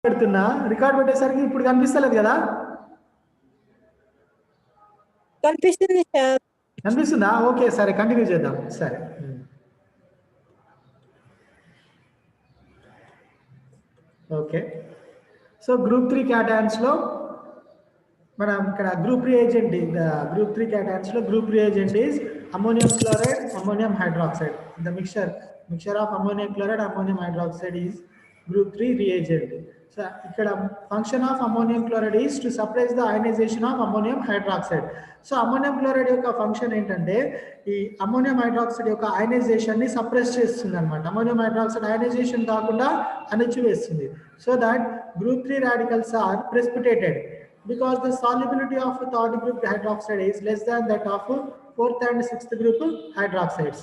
పెడుతున్నా రికార్డ్ పెట్టేసరికి ఇప్పుడు కనిపిస్తలేదు కదా? కనిపిస్తుంది సార్. కనిపిస్తుందా? ఓకే, సరే కంటిన్యూ చేద్దాం. సరే, ఓకే. సో గ్రూప్ 3 క్యాటయాన్స్లో మనం ఇక్కడ గ్రూప్ రియేజెంట్, గ్రూప్ 3 క్యాటయాన్స్లో group reagent is ammonium chloride, ammonium hydroxide. The mixture of ammonium chloride, ammonium hydroxide is group 3 reagent. So ఇక్కడ function of ammonium chloride is to suppress the ionization of ammonium hydroxide. So ammonium chloride యొక్క function ఏంటంటే ఈ ammonium hydroxide యొక్క ionization ని suppress చేస్తుంది అనమాట. Ammonium hydroxide ionization కాకుండా అణచివేస్తుంది. So that group 3 radicals are precipitated because the solubility of third group hydroxide is less than that of fourth and sixth group hydroxides.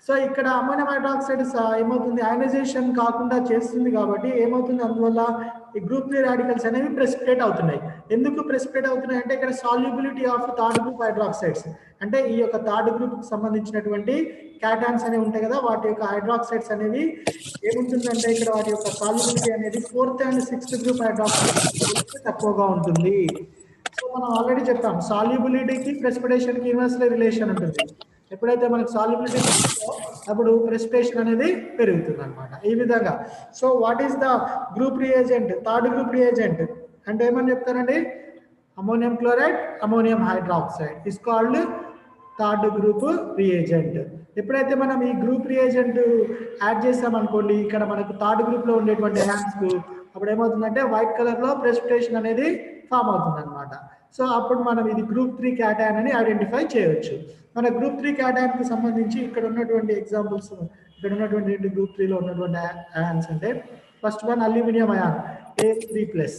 So ఇక్కడ ammonium hydroxide ఏమవుతుంది, ionisation కాకుండా చేస్తుంది కాబట్టి ఏమవుతుంది, అందువల్ల ఈ గ్రూప్ 3 రాడికల్స్ అనేవి ప్రెసిపిటేట్ అవుతున్నాయి. ఎందుకు ప్రెసిపిటేట్ అవుతున్నాయి అంటే ఇక్కడ solubility of third group hydroxides, అంటే ఈ యొక్క థర్డ్ గ్రూప్ కి సంబంధించినటువంటి క్యాటాన్స్ అనేవి ఉంటాయి కదా, వాటి యొక్క హైడ్రాక్సైడ్స్ అనేవి ఏముంటుందంటే ఇక్కడ వాటి యొక్క సాల్యుబిలిటీ అనేది fourth and sixth group hydroxides తక్కువగా ఉంటుంది. సో మనం ఆల్రెడీ చెప్తాం సాల్యుబిలిటీకి ప్రెసిపిటేషన్కి ఇన్వర్స్లీ రిలేషన్ ఉంటుంది. ఎప్పుడైతే మనకు సాల్యుబిలిటీ అప్పుడు ప్రెసిపిటేషన్ అనేది పెరుగుతుంది అనమాట. ఈ విధంగా so what is the group reagent, third group reagent అంటే ఏమని చెప్తారండి, ammonium chloride, ammonium hydroxide is called third group reagent. ఎప్పుడైతే మనం ఈ గ్రూప్ రియేజెంట్ యాడ్ చేసామనుకోండి, ఇక్కడ మనకు థర్డ్ గ్రూప్ లో ఉండేటువంటి హ్యాండ్స్ కు అప్పుడు ఏమవుతుందంటే వైట్ కలర్ లో ప్రెసిపిటేషన్ అనేది ఫామ్ అవుతుంది అనమాట. సో అప్పుడు మనం ఇది గ్రూప్ 3 క్యాటయాన్ అని ఐడెంటిఫై చేయవచ్చు. మన గ్రూప్ 3 క్యాటయాన్ కి సంబంధించి ఇక్కడ ఉన్నటువంటి ఎగ్జాంపుల్స్, ఇక్కడ ఉన్నటువంటి గ్రూప్ 3 లో ఉన్నటువంటి అయాన్స్ అంటే first one aluminium ion Al3+.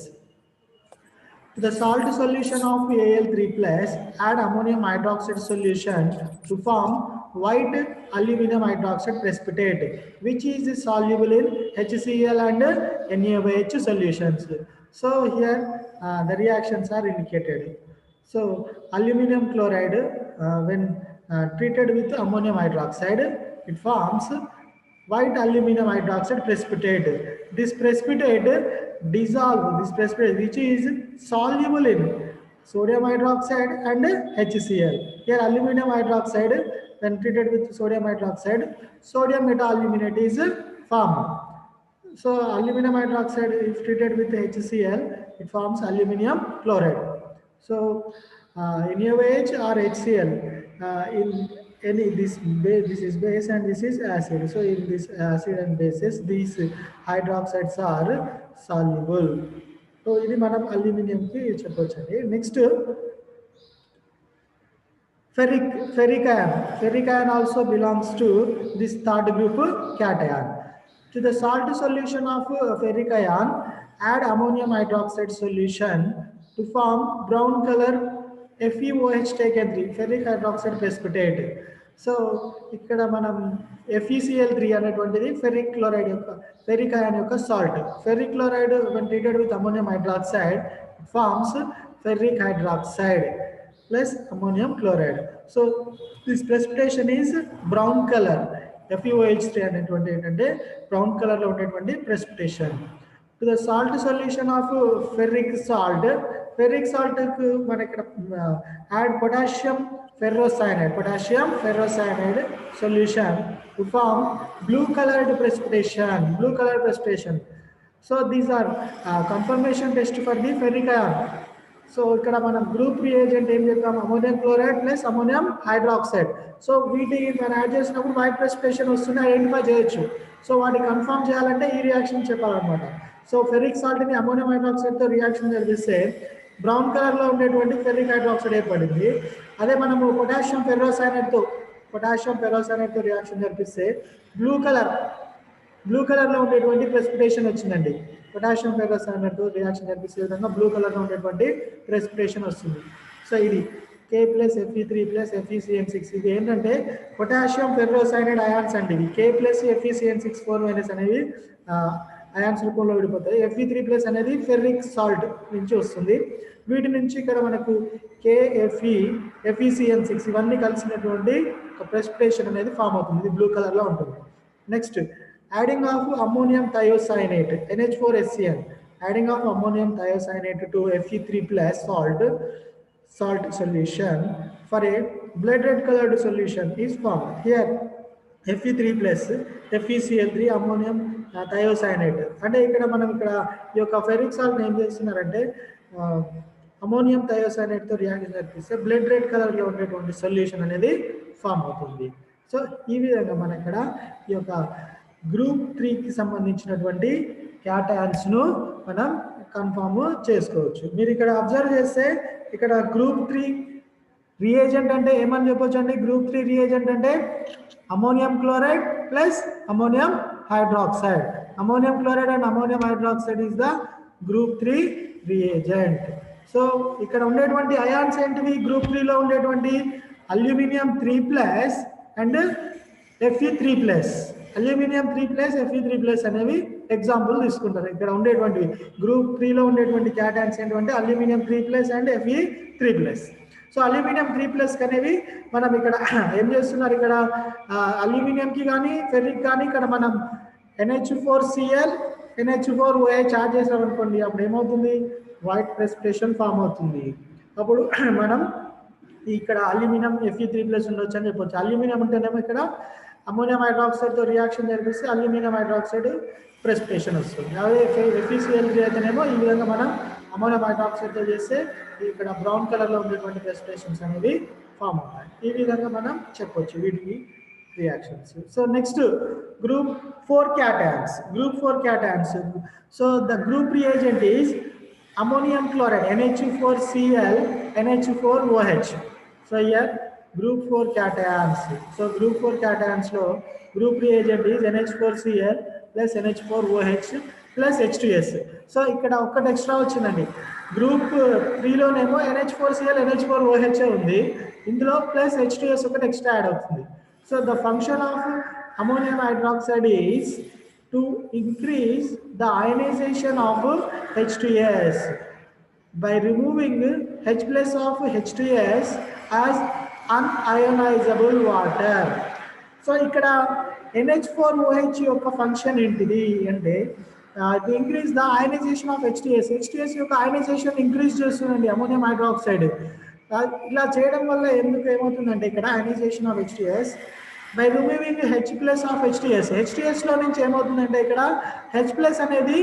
The salt solution of Al3+, add ammonium hydroxide solution to form white aluminum hydroxide precipitate, which is soluble in HCl and NaOH solutions. So here the reactions are indicated. So aluminum chloride when treated with ammonium hydroxide, it forms white aluminum hydroxide precipitate. This precipitate dissolve, this precipitate which is soluble in sodium hydroxide and HCl. Here aluminum hydroxide when treated with sodium hydroxide, sodium meta-aluminate is formed. So aluminum hydroxide if treated with HCl, it forms aluminum chloride. So NaOH or HCl in any this is base and this is acid. So in this acid and bases, these hydroxides are soluble. So ఇది మనం aluminium కి చెప్పొచ్చండి. Next ferric ion. Ferric ion also belongs to this third group cation. To the salt solution of ferric ion, add ammonium hydroxide solution to form brown color FeOH taken 3 ferric hydroxide precipitate. So ఇక్కడ మనం FeCl3 అనేటువంటిది ferric chloride యొక్క ferric ion యొక్క salt. Ferric chloride when treated with ammonium hydroxide forms ferric hydroxide plus ammonium chloride. So this precipitation is brown color. FeOH3 అనేటువంటి ఏంటంటే brown colour లో ఉండేటువంటి precipitation. To the salt solution of ferric salt, ferric salt కు మన ఇక్కడ add potassium ferrocyanide solution to form blue colored precipitation. So these are confirmation test for the ferric ion. So ఇక్కడ మనం group reagent ఏం చెప్పాం, ammonium chloride plus ammonium hydroxide. So వీటిని మనం add చేసినప్పుడు వైట్ ప్రెసిపిటేషన్ వస్తుంది, ఐడెంటిఫై చేయొచ్చు. So వాటిని కన్ఫర్మ్ చేయాలంటే ఈ రియాక్షన్ చెప్పాలన్నమాట. సో ఫెర్రిక్ సాల్ట్ ని అమోనియం హైడ్రాక్సైడ్ తో రియాక్షన్ జరిపిస్తే బ్రౌన్ కలర్ లో ఉండేటువంటి ఫెర్రిక్ హైడ్రాక్సైడ్ ఏర్పడింది. అదే మనము పొటాషియం ఫెర్రోసైనైడ్ తో రియాక్షన్ జరిపిస్తే బ్లూ కలర్ లో ఉండేటువంటి ప్రెసిపిటేషన్ వచ్చిందండి. పొటాషియం ఫెర్రోసైనైడ్ తో రియాక్షన్ జరిపిస్తే విధంగా బ్లూ కలర్ లో ఉండేటువంటి ప్రెసిపిటేషన్ వస్తుంది. సో ఇది K+Fe3+FeCN6. ఇది ఏంటంటే పొటాషియం ఫెర్రోసైనైడ్ అయాన్స్ అండి. ఇవి K+FeCN6 అనేవి అయాన్స్ రూపంలో విడిపోతాయి. Fe3+ అనేది ఫెర్రిక్ సాల్ట్ నుంచి వస్తుంది. వీటి నుంచి ఇక్కడ మనకు KFe, FeCN6 ఇవన్నీ కలిసినటువంటి ఒక ప్రెసిపిటేషన్ అనేది ఫామ్ అవుతుంది. ఇది బ్లూ కలర్ లో ఉంటుంది. Next adding of ammonium thiocyanate NH4HCl Adding of ammonium thiocyanate to Fe3 plus salt solution for a blood red colored solution is formed. Here Fe3 plus FeCl3 ammonium thiocyanate అంటే ఇక్కడ మనం ఇక్కడ ఈ యొక్క ferric salt ఏం చేస్తున్నారంటే ammonium thiocyanate తో reaction జరిపిస్తే blood red colour లో ఉండేటువంటి సొల్యూషన్ అనేది ఫామ్ అవుతుంది. సో ఈ విధంగా మనం ఇక్కడ ఈ యొక్క గ్రూప్ 3 కి సంబంధించినటువంటి క్యాటయాన్స్ ను మనం కన్ఫర్మ్ చేసుకోవచ్చు. మీరు ఇక్కడ అబ్జర్వ్ చేస్తే ఇక్కడ గ్రూప్ 3 రియేజెంట్ అంటే ఏమని చెప్పొచ్చు అండి? గ్రూప్ 3 రియేజెంట్ అంటే ammonium chloride plus ammonium hydroxide. Ammonium chloride and ammonium hydroxide is the group 3 reagent. So ఇక్కడ ఉండేటువంటి అయాన్స్ ఏంటివి? గ్రూప్ 3 లో ఉండేటువంటి aluminium 3 plus and Fe3 plus. Aluminium 3 plus Fe3 plus అనేవి ఎగ్జాంపుల్ తీసుకుంటారు. ఇక్కడ ఉండేటువంటివి గ్రూప్ 3 లో ఉండేటువంటి క్యాటయాన్స్ ఏంటంటే aluminium 3 plus and Fe3 plus. So aluminium 3 plus అనేవి మనం ఇక్కడ ఏం చేస్తున్నారు? ఇక్కడ అల్యూమినియం కి కానీ ఫెర్రిక్ కానీ ఇక్కడ మనం NH4Cl NH4OH చార్జ్ చేసాం అనుకోండి, అప్పుడు ఏమవుతుంది? వైట్ ప్రెసిపిటేషన్ ఫామ్ అవుతుంది. అప్పుడు మనం ఇక్కడ అల్యూమినియం Fe3 ప్లస్ ఉండొచ్చు అని చెప్పొచ్చు. అల్యూమినియం ఉంటేనేమో ఇక్కడ అమ్మోనియం హైడ్రాక్సైడ్ తో రియాక్షన్ జరిపిస్తే అల్యూమినియం హైడ్రాక్సైడ్ ప్రెసిపిటేషన్ వస్తుంది. అదే FeCl3 అయితేనేమో ఈ విధంగా మనం అమ్మోనియం హైడ్రాక్సైడ్ తో చేస్తే ఇక్కడ బ్రౌన్ కలర్ లో ఉండేటువంటి ప్రెసిపిటేషన్స్ అనేవి ఫామ్ అవుతాయి. ఈ విధంగా మనం చెప్పొచ్చు వీటికి reactions. So next group 4 cations. Group 4 cations. So the group reagent is ammonium chloride NH4Cl NH4OH. So here group 4 cations. So group 4 cations lo group reagent is NH4Cl plus NH4OH plus H2S. So ikkada okkati extra vachindandi. Group 3 lo nemo NH4Cl NH4OH undi, indulo plus H2S okkati extra add avutundi. So the function of ammonium hydroxide is to increase the ionization of H2S by removing H plus of H2S as unionizable water. So ikkada NH4OH yokka function entidi ante to increase the ionization of H2S. H2S yokka ionization increase chestundandi ammonium hydroxide. Ila cheyadam valla enduku emavutundante ikkada ionization of H2S by removing H plus of H2S. H2S లో నుంచి ఏమవుతుందంటే ఇక్కడ H plus అనేది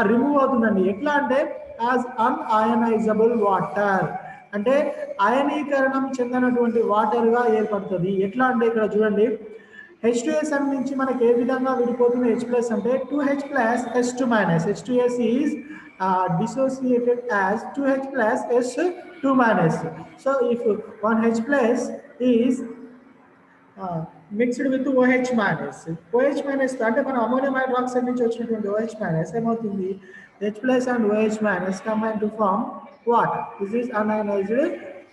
remove అవుతుందండి. ఎట్లా అంటే as అన్అయనైజబుల్ water, అంటే అయనీకరణం చెందినటువంటి వాటర్ గా ఏర్పడుతుంది. ఎట్లా అంటే ఇక్కడ చూడండి, H2S నుంచి మనకి ఏ విధంగా విడిపోతుంది H plus అంటే 2H plus S2 minus. H2S is dissociated as 2H plus S2 minus. So if 1H plus is mixed with OH minus. OH minus అంటే మన అమ్మోనియం హైడ్రాక్సైడ్ నుంచి వచ్చినటువంటి OH minus ఏమవుతుంది? H plus and OH minus combine to form water. This is unionized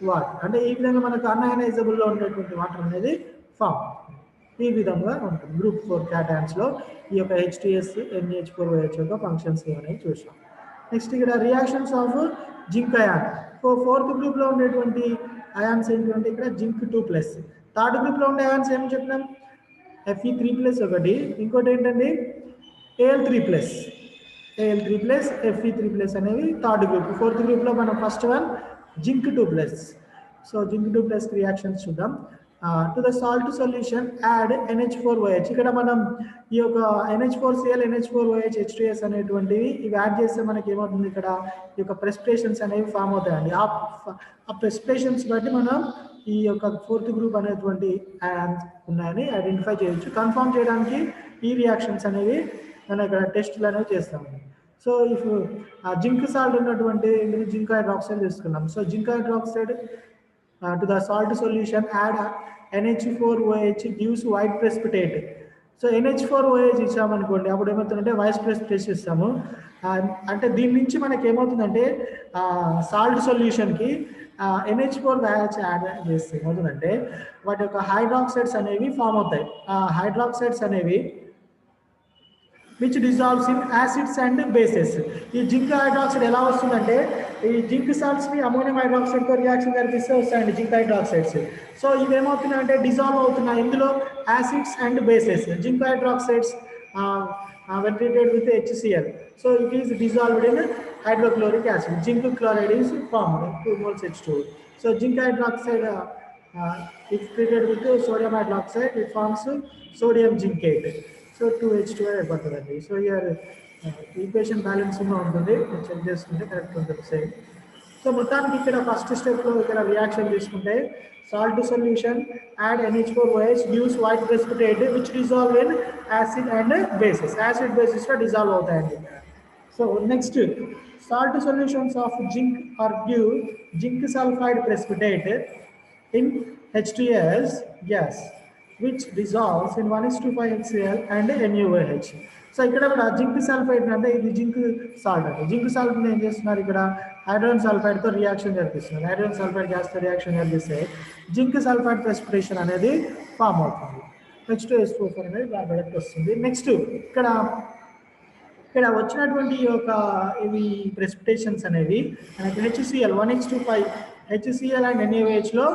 water. అంటే ఈ విధంగా మనకు అన్అయనైజబుల్ లో ఉండేటువంటి వాటర్ అనేది ఫామ్ ఈ విధంగా ఉంటుంది. గ్రూప్ 4 క్యాటయాన్స్ లో ఈ యొక్క H2S NH4OH యొక్క ఫంక్షన్స్ ఏమనేవి చూసాం. నెక్స్ట్ ఇక్కడ reactions of zinc ion. Fourth group లో ఉండేటువంటి అయాన్స్ ఏంటంటే ఇక్కడ జింక్ 2+. థర్డ్ గ్రూప్ లో ఉండే అయాన్స్ ఏం చెప్పినాం? Fe3+ ఒకటి, ఇంకోటి ఏంటండి Al3+. Al3+ Fe3+ అనేవి థర్డ్ గ్రూప్. ఫోర్త్ గ్రూప్ లో మనం first one zinc 2+. So zinc 2+ reactions చూద్దాం. To the salt solution add NH4OH. ఇక్కడ మనం ఈ యొక్క NH4Cl NH4OH H2S అనేటువంటివి ఇవి యాడ్ చేస్తే మనకి ఏమవుతుంది? ఇక్కడ ఈ యొక్క ప్రెసిపిటేషన్స్ అనేవి ఫామ్ అవుతాయండి. ఆ ప్రెసిపిటేషన్స్ బట్టి మనం ఈ యొక్క ఫోర్త్ గ్రూప్ అనేటువంటి అయాన్స్ ఉన్నాయని ఐడెంటిఫై చేయొచ్చు. కన్ఫర్మ్ చేయడానికి ఈ రియాక్షన్స్ అనేవి మనం ఇక్కడ టెస్ట్లు అనేవి చేస్తాము. సో ఇఫ్ జింక్ సాల్ట్ ఉన్నటువంటి జింక్ హైడ్రాక్సైడ్ తీసుకున్నాం. So zinc hydroxide to the salt solution add NH4OH gives white precipitate. So NH4OH ఇచ్చామనుకోండి, అప్పుడు ఏమవుతుందంటే వైట్ ప్రెసిపిటేషన్ ఇస్తాము. అంటే దీని నుంచి మనకి ఏమవుతుందంటే సాల్ట్ సొల్యూషన్కి NH4OH యాడ్ చేస్తే ఏమవుతుందంటే వాటి యొక్క హైడ్రాక్సైడ్స్ అనేవి ఫామ్ అవుతాయి. హైడ్రాక్సైడ్స్ అనేవి which dissolves in acids and bases. ఈ జింక్ హైడ్రాక్సైడ్ ఎలా వస్తుందంటే ఈ జింక్ సాల్ట్స్ ని అమోనియం హైడ్రాక్సైడ్ తో రియాక్షన్ జరిపిస్తే వస్తాయండి జింక్ హైడ్రాక్సైడ్స్. సో ఇవి ఏమవుతున్నాయి అంటే డిజాల్వ్ అవుతున్నాయి ఇందులో acids and bases. Zinc hydroxides when treated with HCl. So it is dissolved in hydrochloric acid. Zinc chloride is formed, 2 moles H2. So zinc hydroxide, if treated with sodium hydroxide, it forms sodium zincate. So 2H2 అయిపోతుందండి. So here equation balancing ఉంటుంది, check చేసుకుంటే correct ఉంటుంది same. So మొత్తానికి ఇక్కడ first స్టెప్లో ఇక్కడ reaction తీసుకుంటే salt solution add NH4OH gives white precipitate which dissolve in acid and basis. Acid బేసిస్లో డిజాల్వ్ అవుతాయండి. So next salt solutions of zinc are give zinc sulphide precipitate in H2S gas which dissolves in 1:5 HCl and NaOH. సో ఇక్కడ కూడా zinc sulphide అంటే ఇది zinc salt అండి. Zinc salt ఏం చేస్తున్నారు, ఇక్కడ హైడ్రోజన్ సల్ఫైడ్తో రియాక్షన్ జరిపిస్తున్నారు. హైడ్రోజన్ సల్ఫైడ్ గ్యాస్తో రియాక్షన్ జరిపిస్తే జింక్ సల్ఫైడ్ ప్రెసిపిటేషన్ అనేది ఫామ్ అవుతుంది. H2SO4 అనేది డైరెక్ట్ వస్తుంది. నెక్స్ట్ ఇక్కడ వచ్చినటువంటి ఒక ఇవి ప్రెసిపిటేషన్స్ అనేవి మనకి HCl 1:5 HCl అండ్ NaOH లో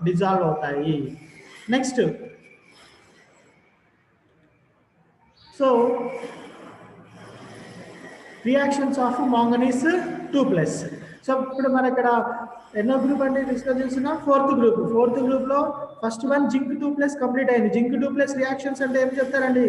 డిజాల్వ్ అవుతాయి. Next so reactions of manganese 2+. So ఇప్పుడు మన ఇక్కడ ఎన్నో గ్రూప్ అంటే డిస్కస్ చేస్తున్నా, ఫోర్త్ గ్రూప్లో ఫస్ట్ వన్ జింక్ 2+ కంప్లీట్ అయింది. జింక్ 2+ రియాక్షన్స్ అంటే ఏం చెప్తారండి,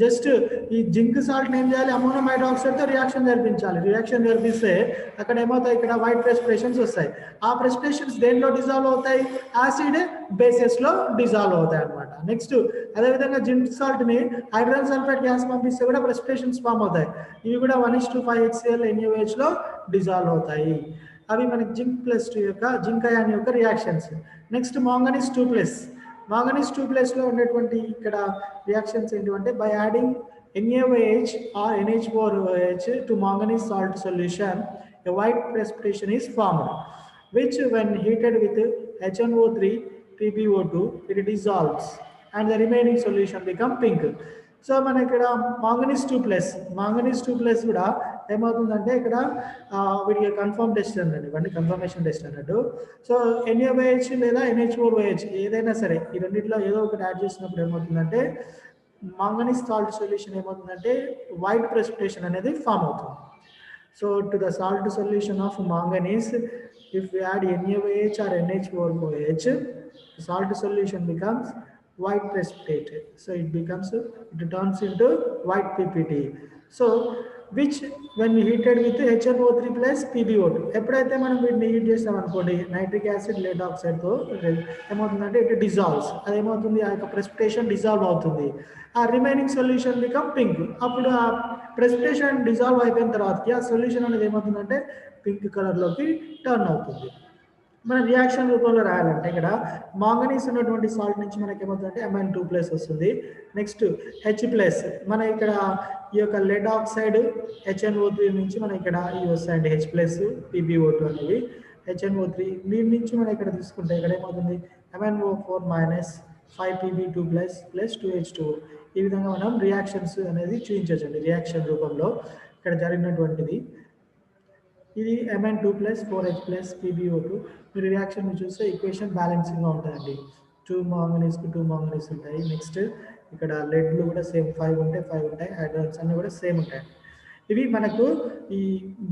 జస్ట్ ఈ జింక్ సాల్ట్ ఏం చేయాలి, అమోనియం హైడ్రాక్సైడ్తో రియాక్షన్ జరిపించాలి. రియాక్షన్ జరిపిస్తే అక్కడ ఏమవుతాయి, ఇక్కడ వైట్ ప్రెసిపిటేషన్స్ వస్తాయి. ఆ ప్రెసిపిటేషన్స్ దేంట్లో డిజాల్వ్ అవుతాయి, యాసిడ్ బేసెస్లో డిజాల్వ్ అవుతాయి అనమాట. నెక్స్ట్ అదేవిధంగా జింక్ సాల్ట్ని హైడ్రోజన్ సల్ఫైడ్ గ్యాస్ పంపిస్తే కూడా ప్రెసిపిటేషన్స్ ఫామ్ అవుతాయి. ఇవి కూడా 1:5 HCl NaOHలో డిజాల్వ్ అవుతాయి. అవి మనకి జింక్ అయాన్ యొక్క రియాక్షన్స్. Next manganese 2+. లో ఉండేటువంటి ఇక్కడ రియాక్షన్స్ ఏంటంటే by adding NaOH or NH4OH to manganese salt solution, a white precipitation is formed, which when heated with HNO3 PbO2 it dissolves and the remaining solution become pink. So మన ఇక్కడ manganese 2+ కూడా ఏమవుతుందంటే ఇక్కడ వీడికి confirm test అన్నట్టు, ఇవన్నీ confirmation test అన్నట్టు. So NaOH లేదా NH4OH ఏదైనా సరే ఈ రెండింటిలో ఏదో ఒకటి యాడ్ చేసినప్పుడు ఏమవుతుందంటే మాంగనీస్ సాల్ట్ సొల్యూషన్ ఏమవుతుందంటే వైట్ ప్రెసిపిటేషన్ అనేది ఫామ్ అవుతుంది. So to the salt solution of manganese if we add NaOH or NH4OH, salt solution becomes white precipitate. So it turns into white PPT. So which when heated with HNO3 plus PbO2, ఎప్పుడైతే మనం వీటిని heat చేస్తాం అనుకోండి nitric acid lead ఆక్సైడ్తో ఏమవుతుందంటే it dissolves. అదేమవుతుంది, ఆ యొక్క precipitation dissolve అవుతుంది. ఆ రిమైనింగ్ సొల్యూషన్ బికమ్ పింక్. అప్పుడు ఆ ప్రెసిపిటేషన్ డిజాల్వ్ అయిపోయిన తర్వాతకి ఆ సొల్యూషన్ అనేది ఏమవుతుందంటే పింక్ కలర్లోకి టర్న్ అవుతుంది. మన రియాక్షన్ రూపంలో రాయాలంటే ఇక్కడ మాంగనీస్ ఉన్నటువంటి సాల్ట్ నుంచి మనకి ఏమవుతుందంటే Mn2+ వస్తుంది. నెక్స్ట్ H+, మన ఇక్కడ ఈ యొక్క లెడ్ ఆక్సైడ్ HNO3 నుంచి మన ఇక్కడ ఇవి వస్తాయండి, H+ PbO2 అనేవి. HNO3 దీని నుంచి మనం ఇక్కడ తీసుకుంటే ఇక్కడ ఏమవుతుంది MnO4- 5Pb2+ + 2H2O. ఈ విధంగా మనం రియాక్షన్స్ అనేది చూపించవచ్చండి రియాక్షన్ రూపంలో ఇక్కడ జరిగినటువంటిది. ఇది Mn2+ 4H+ PbO2. మీరు రియాక్షన్ చూస్తే ఈక్వేషన్ బ్యాలెన్సింగ్గా ఉంటుందండి. 2 మాంగనీస్ ఉంటాయి. నెక్స్ట్ ఇక్కడ లెడ్లు కూడా సేమ్ 5 ఉంటాయి. హైడ్రోజన్స్ అన్నీ కూడా సేమ్ ఉంటాయి. ఇవి మనకు ఈ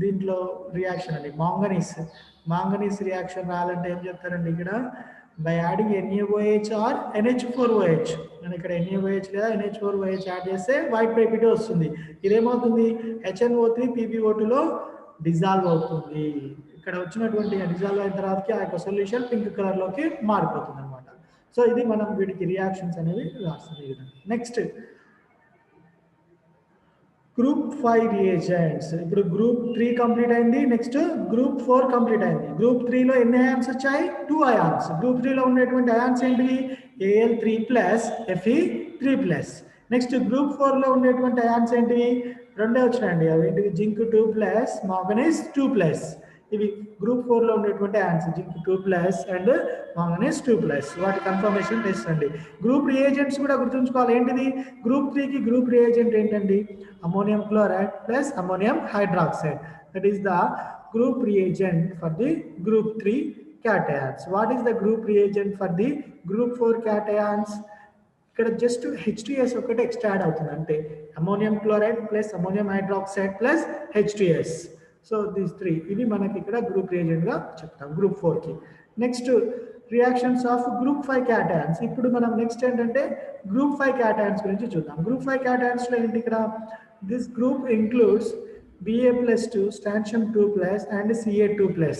దీంట్లో రియాక్షన్ అండి. మాంగనీస్ రియాక్షన్ రావాలంటే ఏం చెప్తారండి, ఇక్కడ by adding NaOH or NH4OH. మనం ఇక్కడ NaOH లేదా NH4OH యాడ్ చేస్తే వైట్ PPT వస్తుంది. ఇదేమవుతుంది HNO3 PbO2లో డిజాల్వ్ అవుతుంది. ఇక్కడ వచ్చినటువంటి డిజాల్వ్ అయిన తర్వాతకి ఆ యొక్క సొల్యూషన్ పింక్ కలర్లోకి మారిపోతుంది అనమాట. సో ఇది మనం వీటికి రియాక్షన్స్ అనేవి రాస్తుంది ఈ విధంగా. Next group 5 reagents. ఇప్పుడు గ్రూప్ 3 కంప్లీట్ అయింది. నెక్స్ట్ గ్రూప్ 4 కంప్లీట్ అయింది. గ్రూప్ 3లో ఎన్ని అయాన్స్ వచ్చాయి, 2 అయాన్స్. గ్రూప్ 3లో ఉండేటువంటి అయాన్స్ ఏంటివి, Al3+ Fe3+. నెక్స్ట్ గ్రూప్ 4లో ఉండేటువంటి అయాన్స్ ఏంటివి, 2 వచ్చినాయండి. అవి ఏంటివి, జింక్ 2+ మాంగనీస్ 2+. ఇవి గ్రూప్ 4లో ఉండేటువంటి అయాన్స్ జింక్ 2+ అండ్ మాంగనీస్ 2+. వాటి కన్ఫర్మేషన్ టెస్ట్ అండి. గ్రూప్ రియేజెంట్స్ కూడా గుర్తుంచుకోవాలి. ఏంటిది, గ్రూప్ 3కి గ్రూప్ రియేజెంట్ ఏంటండి, ammonium chloride plus ammonium hydroxide. That is the group reagent for the group 3 cations. What is the group reagent for the group 4 cations? ఇక్కడ just H2S ఒకటి extra add అవుతుంది. అంటే ammonium chloride plus ammonium hydroxide plus H2S. So these 3 ఇవి మనకి ఇక్కడ group reagent గా చెప్తాం group 4 కి. Next reactions of group 5 cations. ఇప్పుడు మనం నెక్స్ట్ ఏంటంటే గ్రూప్ 5 క్యాటయాన్స్ గురించి చూద్దాం. గ్రూప్ 5 క్యాటయాన్స్ లో ఏంటి ఇక్కడ this group includes Ba+2, strontium 2+, and Ca2+.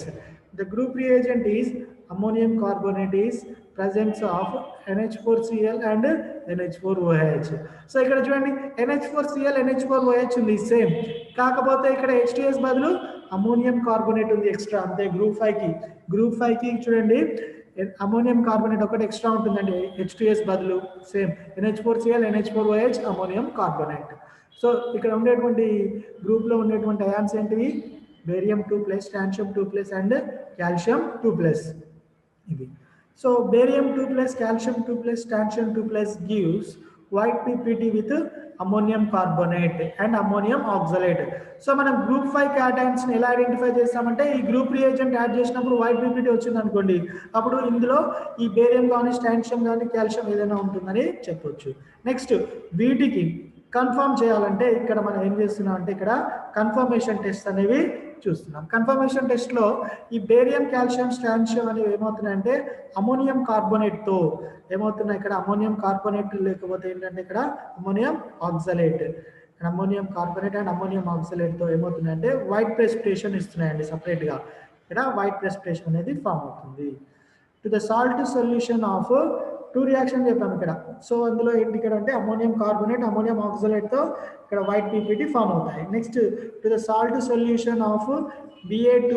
The group reagent is ammonium carbonate is presence of NH4Cl and NH4OH. So ఇక్కడ చూడండి NH4Cl NH4OH ఉంది సేమ్, కాకపోతే ఇక్కడ H2S బదులు అమ్మోనియం కార్బోనేట్ ఉంది ఎక్స్ట్రా అంతే. గ్రూప్ 5 కి చూడండి అమ్మోనియం కార్బోనేట్ ఒకటి ఎక్స్ట్రా ఉంటుందండి H2S బదులు, same NH4Cl NH4OH ammonium carbonate. So ఇక్కడ ఉండేటువంటి గ్రూప్ లో ఉండేటువంటి అయాన్స్ ఏంటివి బేరియం 2+, స్ట్రాన్షియం 2+, అండ్ కాల్షియం 2+. ఇవి so barium 2+, calcium 2+, strontium 2+ gives white PPT with ammonium carbonate and ammonium oxalate. So మనం గ్రూప్ 5 క్యాటయాన్స్ ని ఎలా ఐడెంటిఫై చేస్తామంటే ఈ గ్రూప్ రియేజెంట్ యాడ్ చేసినప్పుడు వైట్ PPT వచ్చింది అనుకోండి, అప్పుడు ఇందులో ఈ బేరియం కానీ స్ట్రాన్షియం కానీ కాల్షియం ఏదైనా ఉంటుందని చెప్పొచ్చు. నెక్స్ట్ వీటికి కన్ఫర్మ్ చేయాలంటే ఇక్కడ మనం ఏం చేస్తున్నాం అంటే ఇక్కడ కన్ఫర్మేషన్ టెస్ట్ అనేవి చూస్తున్నాం. కన్ఫర్మేషన్ టెస్ట్ లో ఈ బేరియం కాల్షియం స్ట్రాన్షియం అనేవి ఏమవుతున్నాయంటే అమ్మోనియం కార్బోనేట్ తో ఏమవుతున్నాయి, ఇక్కడ అమ్మోనియం కార్బోనేట్ లేకపోతే ఏంటంటే ఇక్కడ ammonium oxalate, ammonium carbonate and ammonium oxalate తో ఏమవుతున్నాయంటే వైట్ ప్రెసిపిటేషన్ ఇస్తున్నాయండి సపరేట్ గా. ఇక్కడ వైట్ ప్రెసిపిటేషన్ అనేది ఫామ్ అవుతుంది. To the salt solution of 2 reaction చెప్పాము ఇక్కడ. సో అందులో ఏంటి ఇక్కడ అంటే అమ్మోనియం కార్బోనేట్ అమ్మోనియం ఆక్సలేట్ తో ఇక్కడ వైట్ PPT ఫామ్ అవుతాయి. Next to the salt solution of Ba2+,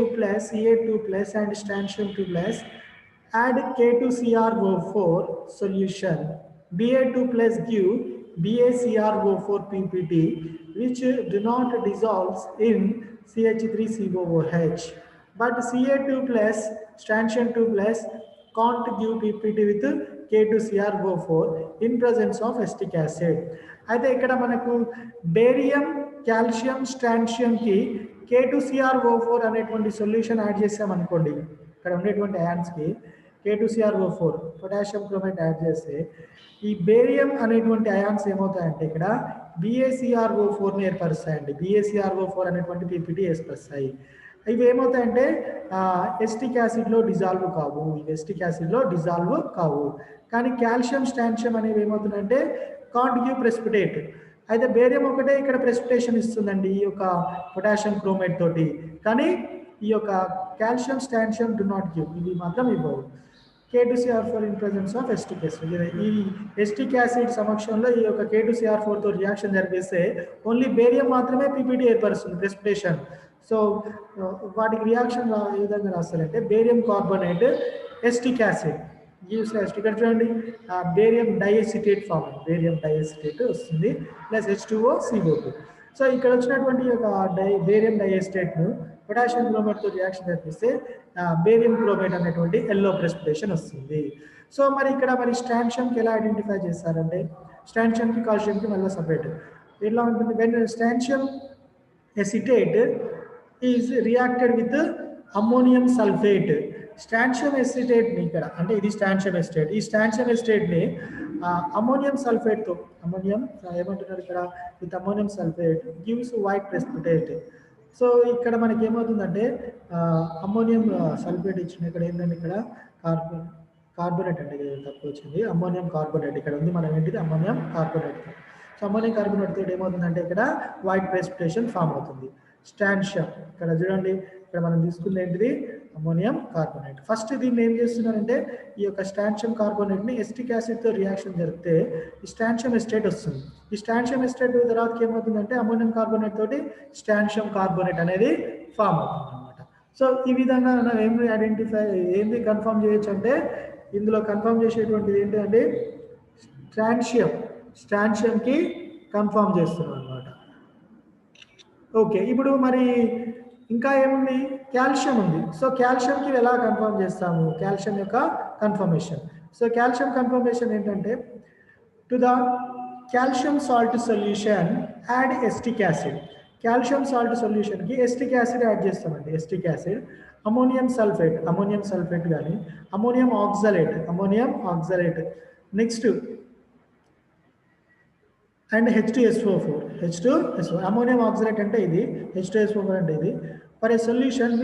Ca2+, and strontium 2+, add K2CrO4 solution. Ba2+ give BaCrO4 PPT which do not dissolve in CH3COOH, but Ca2+, strontium 2+ can't give PPT with K2CrO4 in presence of acetic acid. అయితే ఇక్కడ మనకు barium calcium strontium కి K2CrO4 అనేటువంటి solution add చేసాం అనుకోండి, ఇక్కడ ఉండేటువంటి ions కి K2CrO4 పొటాషియం క్రోమేట్ యాడ్ చేస్తే ఈ బేరియం అనేటువంటి అయాన్స్ ఏమవుతాయంటే ఇక్కడ BaCrO4 ని ఏర్పరుస్తాయండి. BaCrO4 అనేటువంటి PPT ఏర్పరుస్తాయి. ఇవి ఏమవుతాయంటే ఎస్టిక్ యాసిడ్లో డిజాల్వ్ కావు, ఎస్టిక్ యాసిడ్లో డిజాల్వ్ కావు. కానీ కాల్షియం స్ట్రాన్షియం అనేవి ఏమవుతుందంటే కాంట్ గివ్ ప్రెసిపిటేట్. అయితే బేరియం ఒకటే ఇక్కడ ప్రెసిపిటేషన్ ఇస్తుందండి ఈ యొక్క పొటాషియం క్రోమేట్ తోటి, కానీ ఈ యొక్క calcium strontium do not give, ఇవి మాత్రం ఇవ్వవు. K2CR4 in presence of acetic acid. ఈ ఎస్టిక్ యాసిడ్ సమక్షంలో ఈ యొక్క K2CR4 తో రియాక్షన్ జరిపిస్తే ఓన్లీ బేరియం మాత్రమే PPT ఏర్పరుస్తుంది ప్రెసిపిటేషన్. సో వాటికి రియాక్షన్ ఏ విధంగా రాస్తారంటే barium carbonate acetic acid gives ఇక్కడ చూడండి barium diacetate form, barium diacetate వస్తుంది ప్లస్ H2O CO2. సో ఇక్కడ వచ్చినటువంటి ఒక బేరియం డైఎసిటేట్ ను పొటాషియం క్రోమేట్ తో రియాక్షన్ జరిపిస్తే బేరియం క్రోమేట్ అనేటువంటి ఎల్లో ప్రెసిపిటేషన్ వస్తుంది. సో మరి ఇక్కడ మరి స్ట్రాన్షియంకి ఎలా ఐడెంటిఫై చేస్తారంటే స్ట్రాన్షియంకి కాల్షియంకి మళ్ళీ సపరేట్ ఎలా ఉంటుంది. When strontium acetate is reacted with ammonium sulphate. Strontium acetate ని ఇక్కడ అంటే ఇది స్ట్రాన్షియం ఎసిటేట్, ఈ స్ట్రాన్షియం ఎసిటేట్ ని అమ్మోనియం సల్ఫేట్ తో అమ్మోనియం ఏమంటున్నారు ఇక్కడ with ammonium sulphate gives white precipitate. So ఇక్కడ మనకి ఏమవుతుందంటే అమ్మోనియం సల్ఫేట్ ఇచ్చిన ఇక్కడ ఏంటంటే ఇక్కడ కార్బోనేట్ అంటే తక్కువ వచ్చింది, అమ్మోనియం కార్బోనేట్ ఇక్కడ ఉంది, మనం ఏంటిది ammonium carbonate. So ammonium carbonate తోటి ఏమవుతుందంటే ఇక్కడ వైట్ ప్రెసిపిటేషన్ ఫామ్ అవుతుంది. స్ట్రాన్షియం ఇక్కడ చూడండి, ఇక్కడ మనం తీసుకుంది ఏంటిది అమ్మోనియం కార్బోనేట్. ఫస్ట్ దీన్ని ఏం చేస్తున్నారంటే ఈ యొక్క స్ట్రాన్షియం కార్బోనేట్ ని ఎస్టిక్ యాసిడ్ తో రియాక్షన్ జరిపితే ఈ స్ట్రాన్షియం ఎస్టేట్ వస్తుంది. ఈ స్ట్రాన్షియం ఎస్టేట్ తర్వాత ఏమవుతుందంటే అమ్మోనియం కార్బోనేట్ తోటి స్ట్రాన్షియం కార్బోనేట్ అనేది ఫామ్ అవుతుంది అనమాట. సో ఈ విధంగా మనం ఏమి ఐడెంటిఫై ఏంది కన్ఫర్మ్ చేయొచ్చు అంటే ఇందులో కన్ఫర్మ్ చేసేటువంటిది ఏంటంటే స్ట్రాన్షియంకి కన్ఫర్మ్ చేస్తున్నాం అనమాట. ఓకే, ఇప్పుడు మరి ఇంకా ఏముంది కాల్షియం ఉంది. సో కాల్షియంకి ఎలా కన్ఫర్మ్ చేస్తాము కాల్షియం యొక్క కన్ఫర్మేషన్. సో కాల్షియం కన్ఫర్మేషన్ ఏంటంటే to the calcium salt solution add acetic acid. Calcium salt సొల్యూషన్కి ఎస్టిక్ యాసిడ్ యాడ్ చేస్తామండి. ఎస్టిక్ యాసిడ్ అమోనియం సల్ఫేట్ కానీ ammonium oxalate next and H2SO4. H2SO ammonium oxalate అంటే ఇది, H2SO4 అంటే ఇది. For a solution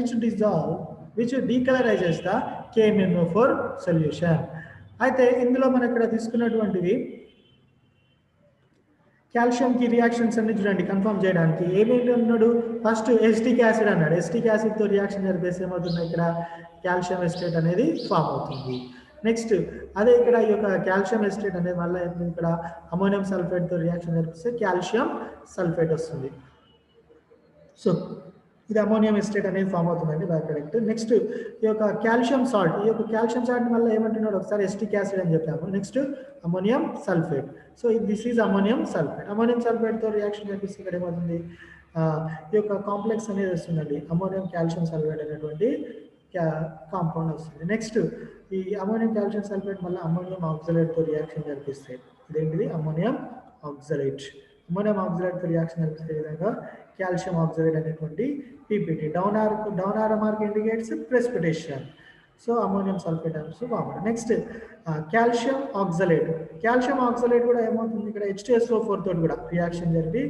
which decolorizes the KMnO4 solution. అయితే ఇందులో మనం ఇక్కడ తీసుకున్నటువంటివి కాల్షియంకి రియాక్షన్స్ అన్ని చూడండి కన్ఫర్మ్ చేయడానికి ఏమేమి ఉన్నాడు. ఫస్ట్ ఎస్టిక్ యాసిడ్ అన్నాడు. ఎస్టిక్ యాసిడ్తో రియాక్షన్ జరిపేసి ఏమవుతుంది, ఇక్కడ కాల్షియం ఎస్టేట్ అనేది ఫామ్ అవుతుంది. నెక్స్ట్ అదే ఇక్కడ ఈ యొక్క కాల్షియం ఎస్టేట్ అనేది మళ్ళీ ఇక్కడ అమోనియం సల్ఫేట్తో రియాక్షన్ జరిపిస్తే కాల్షియం సల్ఫేట్ వస్తుంది. సో ఇది అమోనియం ఎస్టేట్ అనేది ఫామ్ అవుతుందండి, బై ప్రొడక్ట్. నెక్స్ట్ ఈ యొక్క కాల్షియం సాల్ట్, ఈ యొక్క కాల్షియం సాల్ట్ వల్ల ఏమంటున్నాడు, ఒకసారి ఎస్టిక్ యాసిడ్ అని చెప్పాము. Next ammonium sulphate. So this is ammonium sulphate. Ammonium సల్ఫేట్తో రియాక్షన్ జరిపిస్తే ఇక్కడ ఏమవుతుంది, ఈ యొక్క కాంప్లెక్స్ అనేది వస్తుందండి, అమోనియం కాల్షియం సల్ఫేట్ అనేటువంటి కాంపౌండ్ వస్తుంది. నెక్స్ట్ ఈ అమోనియం కాల్షియం సల్ఫేట్ మళ్ళీ అమోనియం ఆక్సలేట్తో రియాక్షన్ జరిపిస్తాయి. ఇదేంటిది అమోనియం ఆక్సలేట్. అమోనియం ఆక్సలేట్తో రియాక్షన్ జరిపిస్తే విధంగా కాల్షియం ఆక్సలేట్ అనేటువంటి PPT down arrow mark indicates precipitation. So ammonium sulphate అనేసి form. Next calcium oxalate. Calcium oxalate కూడా ఏమవుతుంది, ఇక్కడ H2SO4 తోటి కూడా రియాక్షన్ జరిపి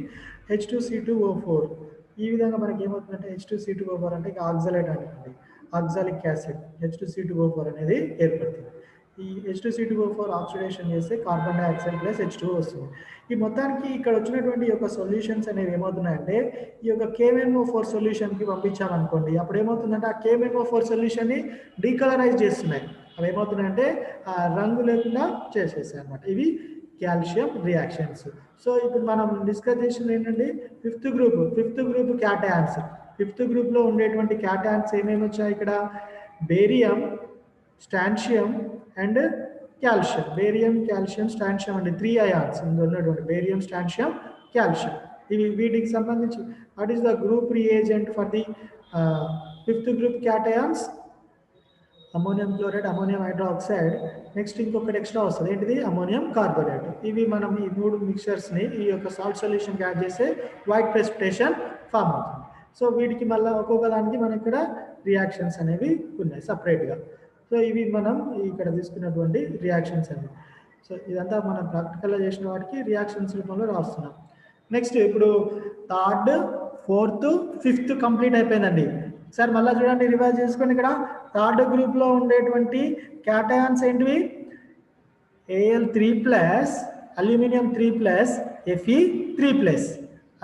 H2C2O4. ఈ విధంగా మనకి ఏమవుతుందంటే H2C2O4 అంటే ఇక ఆక్సలేట్ అనేది ఆక్సాలిక్ యాసిడ్ H2C2O4 అనేది ఏర్పడుతుంది. ఈ H2C2O4 ఆక్సిడేషన్ చేస్తే కార్బన్ డైఆక్సైడ్ ప్లస్ H2O వస్తుంది. ఈ మొత్తానికి ఇక్కడ వచ్చినటువంటి యొక్క సొల్యూషన్స్ అనేవి ఏమవుతున్నాయంటే ఈ యొక్క KMnO4 సొల్యూషన్కి పంపించామనుకోండి, అప్పుడు ఏమవుతుందంటే ఆ KMnO4 సొల్యూషన్ని డీకలరైజ్ చేస్తున్నాయి. అవి ఏమవుతున్నాయంటే ఆ రంగు లేకుండా చేసేసాయి అన్నమాట. ఇవి కాల్షియం రియాక్షన్స్. సో ఇప్పుడు మనం డిస్కస్ చేసింది ఏంటంటే ఫిఫ్త్ గ్రూప్ క్యాటయాన్స్. ఫిఫ్త్ గ్రూప్లో ఉండేటువంటి క్యాటయాన్స్ ఏమేమి వచ్చాయి ఇక్కడ, barium, strontium and calcium. Barium, calcium, strontium అండి 3 అయాన్స్ ఇందులో ఉన్నటువంటి బేరియం, స్టాన్షియం, కాల్షియం. ఇవి వీటికి సంబంధించి what is the group reagent for the fifth group cations, ammonium chloride, ammonium hydroxide. Next ఇంకొకటి ఎక్స్ట్రా వస్తుంది, ఏంటిది అమోనియం కార్బోనేట్. ఇవి మనం ఈ 3 మిక్చర్స్ని ఈ యొక్క సాల్ట్ సొల్యూషన్కి యాడ్ చేస్తే వైట్ ప్రెసిపిటేషన్ ఫామ్ అవుతుంది. సో వీటికి మళ్ళీ ఒక్కొక్క దానికి మన ఇక్కడ రియాక్షన్స్ అనేవి ఉన్నాయి సపరేట్గా. సో ఇవి మనం ఇక్కడ తీసుకున్నటువంటి రియాక్షన్స్ అనేవి. సో ఇదంతా మనం ప్రాక్టికల్గా చేసిన వాటికి రియాక్షన్స్ రూపంలో రాస్తున్నాం. నెక్స్ట్ ఇప్పుడు థర్డ్, ఫోర్త్, ఫిఫ్త్ కంప్లీట్ అయిపోయిందండి. సార్ మళ్ళీ చూడండి, రివైజ్ చేసుకొని ఇక్కడ థర్డ్ గ్రూప్లో ఉండేటువంటి క్యాటయాన్స్ ఏంటివి, Al3+, aluminium 3+, Fe3+,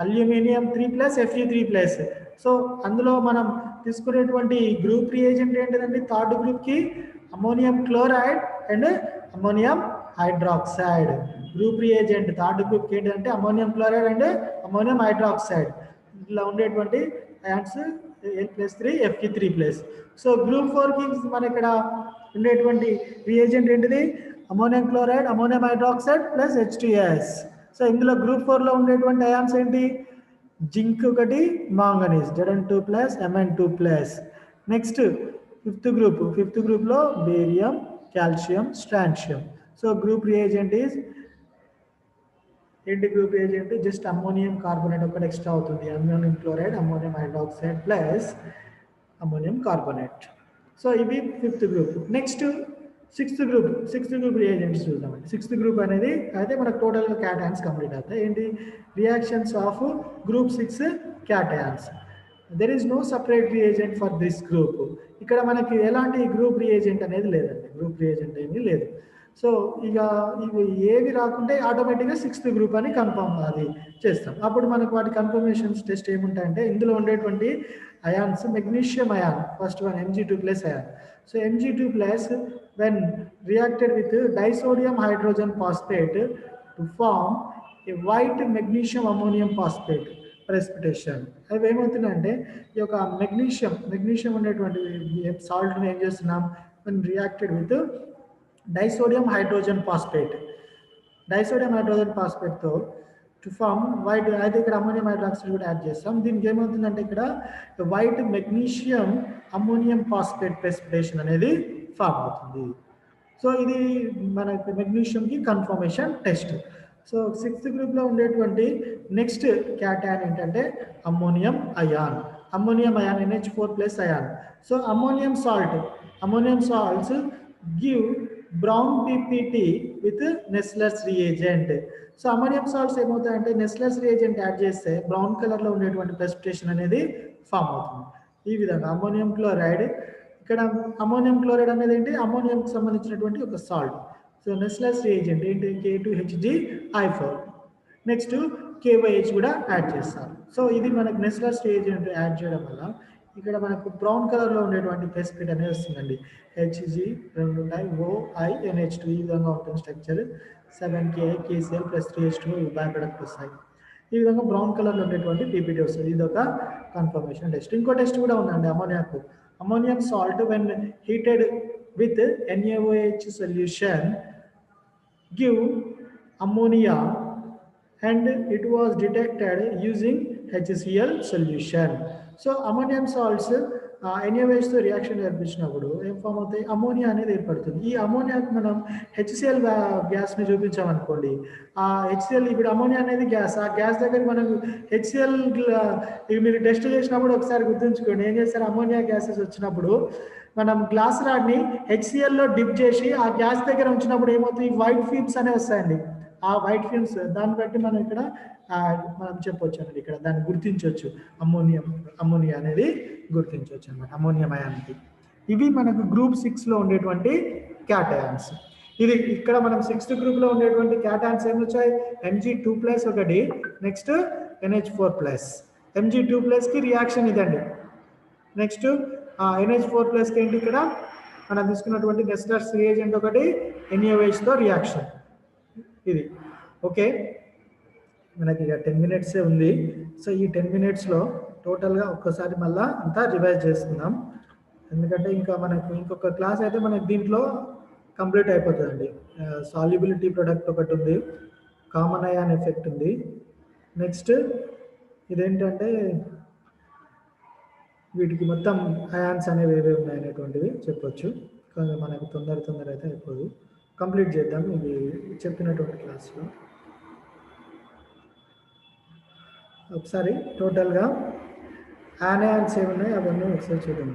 aluminium 3+, Fe3+. So అందులో మనం తీసుకునేటువంటి గ్రూప్ రియేజెంట్ ఏంటిదండి, థర్డ్ గ్రూప్కి ammonium chloride and ammonium hydroxide. Group reagent third గ్రూప్కి ఏంటంటే ammonium chloride and ammonium hydroxide. ఇట్లా ఉండేటువంటి ions Al+3, Fe3+. So group 4కి మన ఇక్కడ ఉండేటువంటి రియేజెంట్ ఏంటిది, ammonium chloride, ammonium hydroxide plus H2S. సో ఇందులో గ్రూప్ 4లో ఉండేటువంటి అయాన్స్ ఏంటి, జింక్ ఒకటి, manganese Zn2+, Mn2+. Next fifth గ్రూప్లో barium, calcium, strontium. So group reagent is ఏంటి, group reagent just ammonium carbonate ఒకటి ఎక్స్ట్రా అవుతుంది, ammonium chloride, ammonium hydroxide plus ammonium carbonate. So ఇవి fifth group. Next sixth group reagents చూద్దామండి. Sixth group అనేది అయితే మనకు టోటల్గా క్యాటయాన్స్ కంప్లీట్ అవుతాయి. ఏంటి, reactions of group 6 cations. There is no separate reagent for this group. ఇక్కడ మనకి ఎలాంటి గ్రూప్ రియేజెంట్ అనేది లేదండి, గ్రూప్ రియేజెంట్ ఏమీ లేదు. సో ఇక ఇవి ఏవి రాకుంటే ఆటోమేటిక్గా సిక్స్త్ గ్రూప్ అని కన్ఫర్మ్ అది చేస్తాం. అప్పుడు మనకు వాటి కన్ఫర్మేషన్స్ టెస్ట్ ఏముంటాయంటే ఇందులో ఉండేటువంటి ions, magnesium ion first one Mg2+ ion. So Mg2+ when reacted with disodium hydrogen phosphate to form a white magnesium ammonium phosphate precipitation. అవి ఏమవుతుందంటే ఈ యొక్క మెగ్నీషియం ఉండేటువంటి సాల్ట్ని ఏం చేస్తున్నాం, when reacted with disodium hydrogen phosphate తో టు ఫార్మ్ వైట్, అయితే ఇక్కడ అమ్మోనియం హైడ్రాక్సైడ్ కూడా యాడ్ చేస్తాం. దీనికి ఏమవుతుందంటే ఇక్కడ white magnesium ammonium phosphate precipitation అనేది ఫామ్ అవుతుంది. సో ఇది మనకి మెగ్నీషియంకి కన్ఫర్మేషన్ టెస్ట్. సో సిక్స్త్ గ్రూప్లో ఉండేటువంటి నెక్స్ట్ క్యాటయాన్ ఏంటంటే ammonium ion NH4+ ion. So ammonium salts give brown PPT with Nessler's reagent. So ammonium salts ఏమవుతాయంటే నెస్లర్స్ రియేజెంట్ యాడ్ చేస్తే బ్రౌన్ కలర్లో ఉండేటువంటి ప్రెసిపిటేషన్ అనేది ఫామ్ అవుతుంది. ఈ విధంగా అమోనియం క్లోరైడ్, ఇక్కడ అమోనియం క్లోరైడ్ అనేది ఏంటి, అమోనియంకి సంబంధించినటువంటి ఒక సాల్ట్. సో నెస్లర్స్ రియేజెంట్ ఏంటి, K2HgI4. నెక్స్ట్ KYH కూడా యాడ్ చేస్తారు. సో ఇది మనకు నెస్లర్స్ రియేజెంట్ యాడ్ చేయడం వల్ల ఇక్కడ మనకు బ్రౌన్ కలర్లో ఉండేటువంటి ప్రెసిపిట్ అనేది వస్తుందండి. Hg రెండు ఉంటాయి, OINH2 ఈ విధంగా ఉంటుంది structure. 7KiKCl + 3H2 by product వస్తాయి. ఈ విధంగా బ్రౌన్ కలర్లో ఉండేటువంటి పీపీటీ వస్తుంది. ఇది ఒక కన్ఫర్మేషన్ టెస్ట్. ఇంకో టెస్ట్ కూడా ఉందండి అమోనియాకు. Ammonium salt when heated with NaOH solution give ammonia and it was detected using HCl solution. So ammonium salts NaOH తో రియాక్షన్ జరిపించినప్పుడు ఏం ఫామ్ అవుతాయి, అమోనియా అనేది ఏర్పడుతుంది. ఈ అమోనియాకి మనం HCl గ్యాస్ని చూపించామనుకోండి, ఆ HCl ఇప్పుడు అమోనియా అనేది గ్యాస్, ఆ గ్యాస్ దగ్గర మనం HCl మీరు టెస్ట్ చేసినప్పుడు ఒకసారి గుర్తుంచుకోండి, ఏం చేస్తారు, అమోనియా గ్యాసెస్ వచ్చినప్పుడు మనం గ్లాస్ రాడ్ని HClలో డిప్ చేసి ఆ గ్యాస్ దగ్గర ఉంచినప్పుడు ఏమవుతాయి, వైట్ ఫిల్మ్స్ అనేవి వస్తాయండి. ఆ వైట్ ఫిల్మ్స్ దాన్ని బట్టి మనం ఇక్కడ మనం చెప్పొచ్చు అండి, ఇక్కడ దాన్ని గుర్తించవచ్చు, అమోనియా అనేది గుర్తించవచ్చు అనమాట, అమోనియం అయాన్కి. ఇవి మనకు గ్రూప్ 6లో ఉండేటువంటి క్యాటయాన్స్. ఇది ఇక్కడ మనం 6th గ్రూప్లో ఉండేటువంటి క్యాటయాన్స్ ఏమి వచ్చాయి, Mg2+ ఒకటి, నెక్స్ట్ NH4+. Mg2+కి రియాక్షన్ ఇదండి. నెక్స్ట్ NH4+కి ఏంటి, ఇక్కడ మనం తీసుకున్నటువంటి నెస్లర్స్ రియేజెంట్ ఒకటి NaOH తో రియాక్షన్ ఇది. ఓకే, మనకి ఇక 10 minutes ఉంది. సో ఈ 10 minutesలో టోటల్గా ఒక్కసారి మళ్ళీ అంతా రివైజ్ చేసుకుందాం, ఎందుకంటే ఇంకా మనకు ఇంకొక క్లాస్ అయితే మనకి దీంట్లో కంప్లీట్ అయిపోతుందండి. సాల్యుబిలిటీ ప్రొడక్ట్ ఒకటి ఉంది, కామన్ అయాన్ ఎఫెక్ట్ ఉంది, నెక్స్ట్ ఇదేంటంటే వీటికి మొత్తం అయాన్స్ అనేవి ఏవే ఉన్నాయనేటువంటివి చెప్పొచ్చు. కానీ మనకు తొందర అయితే అయిపోదు, కంప్లీట్ చేద్దాం ఇవి చెప్పినటువంటి క్లాస్లో. ఒకసారి టోటల్గా యానయాన్స్ ఏమున్నాయి అవన్నీ ఒకసారి చూద్దాం.